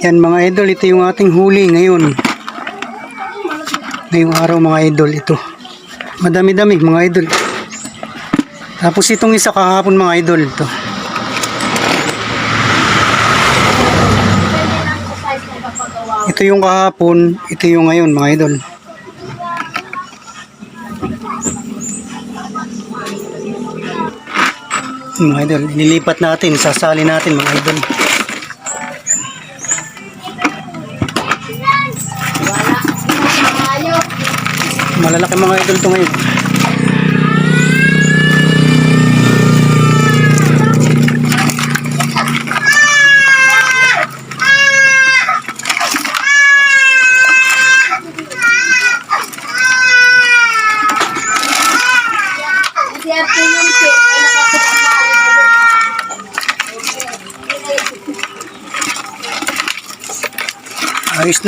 Yan mga idol, ito yung ating huli ngayon. Ngayong araw mga idol, ito. Madami-dami mga idol. Tapos itong isa kahapon mga idol, ito. Ito yung kahapon, ito yung ngayon mga idol. Mga idol, nilipat natin, sasali natin mga idol. Malalaki mga idol ito ngayon. Ayos na.